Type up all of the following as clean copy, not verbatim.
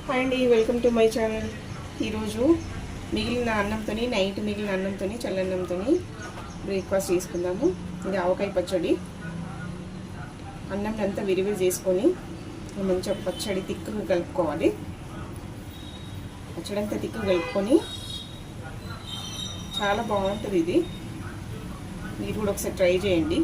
Hi అండి, welcome to my channel. ఈరోజు మిగిలిన అన్నంతో నైట్ మిగిలిన అన్నంతో చల్లన్నంతో బ్రేక్ఫాస్ట్ చేసుకుందాము. ఇది ఆవకాయ పచ్చడి. అన్నం అంతా విరివిరి చేసుకొని మంచిగా పచ్చడి తిక్కుగా కలుపుకోవాలి. పచ్చడి అంతా తిక్కుగా కలుపుకొని చాలా బాగుంటుంది. ఇది మీరు కూడా ఒకసారి ట్రై చేయండి.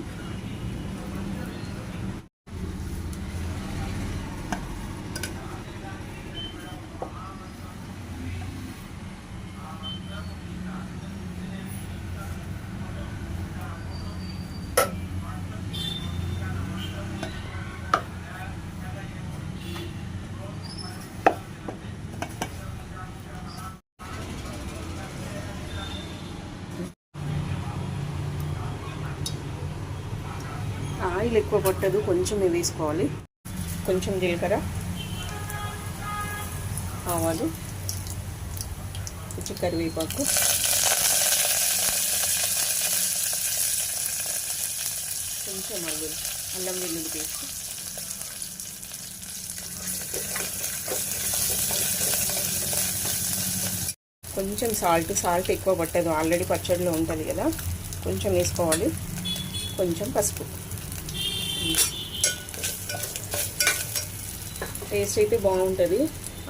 ఆయిల్ ఎక్కువ పట్టదు, కొంచెం వేసుకోవాలి. కొంచెం జీలకర్ర, ఆవాలు, కొంచెం కరివేపాకు, కొంచెం అల్లం వెల్లుల్లి పేస్ట్, కొంచెం సాల్ట్ ఎక్కువ పట్టదు, ఆల్రెడీ పచ్చడిలో ఉంటుంది కదా, కొంచెం వేసుకోవాలి. కొంచెం పసుపు. టేస్ట్ అయితే బాగుంటుంది.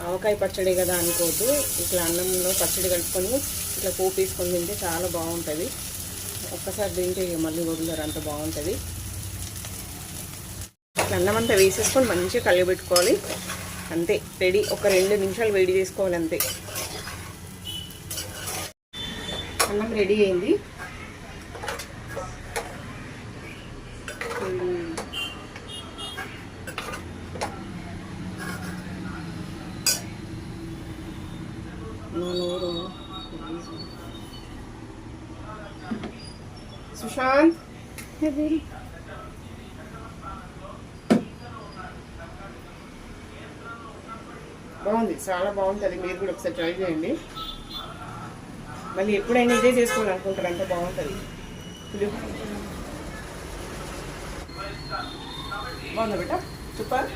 ఆవకాయ పచ్చడి కదా అనుకోవద్దు, ఇట్లా అన్నంలో పచ్చడి కలుపుకొని ఇట్లా పోపు వేసుకొని తింటే చాలా బాగుంటుంది. ఒక్కసారి తింటే మళ్ళీ వదిలేరు, అంత బాగుంటుంది. అన్నం అంతా వేసేసుకొని మంచిగా కలియబెట్టుకోవాలి. అంతే, రెడీ. ఒక 2 నిమిషాలు వేడి చేసుకోవాలి, అంతే. అన్నం రెడీ అయింది. సుశాంత్, బాగుంది, చాలా బాగుంటుంది. మీరు కూడా ఒకసారి ట్రై చేయండి. మళ్ళీ ఎప్పుడైనా ఇదే చేసుకోవాలనుకుంటారు, అంత బాగుంటుంది. బాగుందా బేటా? సూపర్.